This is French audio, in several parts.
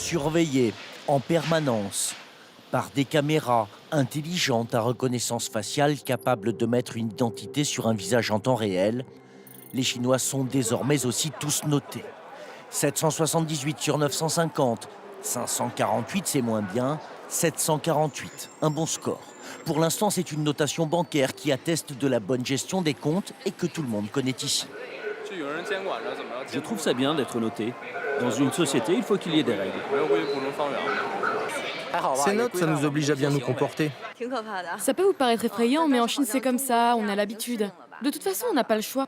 surveillés en permanence par des caméras intelligentes à reconnaissance faciale capables de mettre une identité sur un visage en temps réel, les Chinois sont désormais aussi tous notés. 778 sur 950, 548 c'est moins bien, 748, un bon score. Pour l'instant, c'est une notation bancaire qui atteste de la bonne gestion des comptes et que tout le monde connaît ici. Je trouve ça bien d'être noté. Dans une société, il faut qu'il y ait des règles. Ces notes, ça nous oblige à bien nous comporter. Ça peut vous paraître effrayant, mais en Chine c'est comme ça, on a l'habitude. De toute façon, on n'a pas le choix.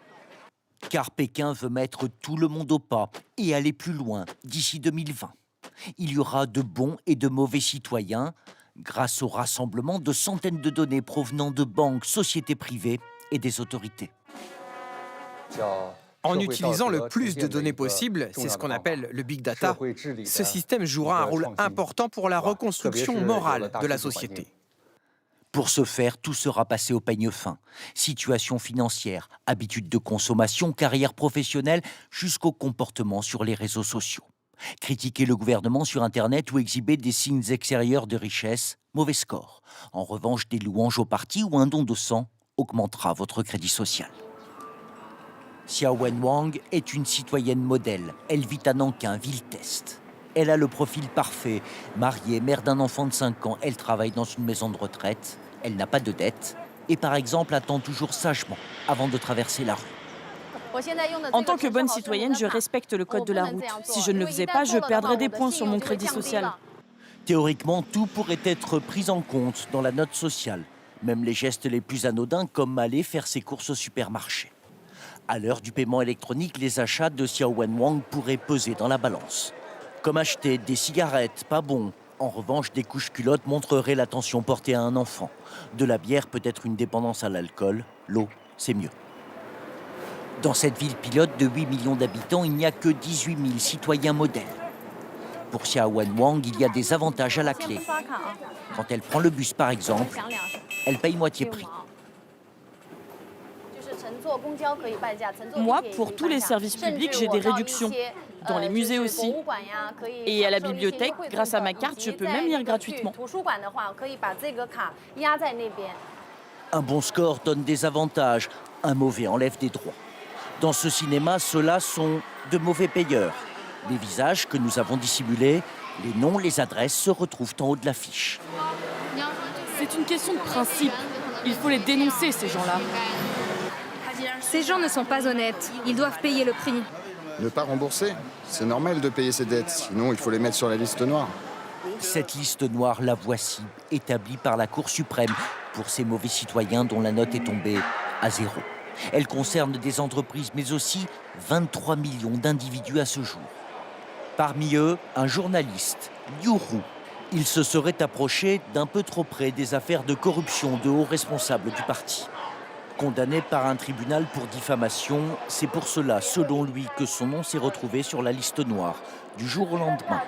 Car Pékin veut mettre tout le monde au pas et aller plus loin d'ici 2020. Il y aura de bons et de mauvais citoyens grâce au rassemblement de centaines de données provenant de banques, sociétés privées et des autorités. En utilisant le plus de données possible, c'est ce qu'on appelle le big data, ce système jouera un rôle important pour la reconstruction morale de la société. Pour ce faire, tout sera passé au peigne fin. Situation financière, habitudes de consommation, carrière professionnelle, jusqu'au comportement sur les réseaux sociaux. Critiquer le gouvernement sur Internet ou exhiber des signes extérieurs de richesse, mauvais score. En revanche, des louanges au parti ou un don de sang augmentera votre crédit social. Xiao Wenwang est une citoyenne modèle. Elle vit à Nankin, Ville-Test. Elle a le profil parfait. Mariée, mère d'un enfant de 5 ans, elle travaille dans une maison de retraite. Elle n'a pas de dette. Et par exemple, attend toujours sagement avant de traverser la rue. En tant que bonne citoyenne, je respecte le code de la route. Si je ne le faisais pas, je perdrais des points sur mon crédit social. Théoriquement, tout pourrait être pris en compte dans la note sociale. Même les gestes les plus anodins comme aller faire ses courses au supermarché. À l'heure du paiement électronique, les achats de Xiao Wenwang pourraient peser dans la balance. Comme acheter des cigarettes, pas bon. En revanche, des couches-culottes montreraient l'attention portée à un enfant. De la bière peut être une dépendance à l'alcool. L'eau, c'est mieux. Dans cette ville pilote de 8 millions d'habitants, il n'y a que 18 000 citoyens modèles. Pour Xiao Wenwang, il y a des avantages à la clé. Quand elle prend le bus, par exemple, elle paye moitié prix. Moi, pour tous les services publics, j'ai des réductions. Dans les musées aussi. Et à la bibliothèque, grâce à ma carte, je peux même lire gratuitement. Un bon score donne des avantages, un mauvais enlève des droits. Dans ce cinéma, ceux-là sont de mauvais payeurs. Les visages que nous avons dissimulés, les noms, les adresses se retrouvent en haut de l'affiche. C'est une question de principe. Il faut les dénoncer, ces gens-là. Ces gens ne sont pas honnêtes. Ils doivent payer le prix. Ne pas rembourser, c'est normal de payer ses dettes, sinon il faut les mettre sur la liste noire. Cette liste noire, la voici, établie par la Cour suprême pour ces mauvais citoyens dont la note est tombée à 0. Elle concerne des entreprises, mais aussi 23 millions d'individus à ce jour. Parmi eux, un journaliste, Liu Ru. Il se serait approché d'un peu trop près des affaires de corruption de hauts responsables du parti. Condamné par un tribunal pour diffamation, c'est pour cela, selon lui, que son nom s'est retrouvé sur la liste noire, du jour au lendemain.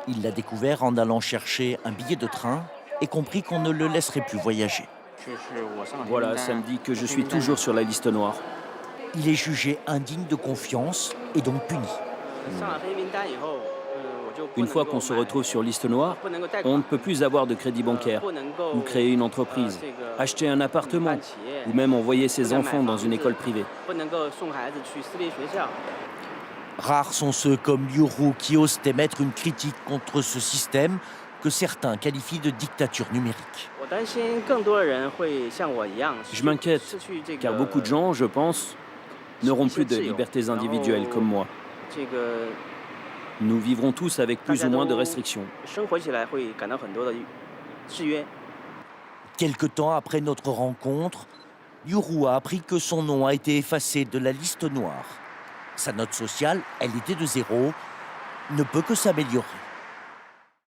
Il l'a découvert en allant chercher un billet de train et compris qu'on ne le laisserait plus voyager. Voilà, ça me dit que je suis toujours sur la liste noire. Il est jugé indigne de confiance et donc puni. Une fois qu'on se retrouve sur liste noire, on ne peut plus avoir de crédit bancaire, ou créer une entreprise, acheter un appartement, ou même envoyer ses enfants dans une école privée. Rares sont ceux comme Liu Ru qui osent émettre une critique contre ce système que certains qualifient de dictature numérique. Je m'inquiète, car beaucoup de gens, je pense, n'auront plus de libertés individuelles comme moi. Nous vivrons tous avec plus ou moins de restrictions. Quelque temps après notre rencontre, Liu Ru a appris que son nom a été effacé de la liste noire. Sa note sociale, elle était de 0, ne peut que s'améliorer.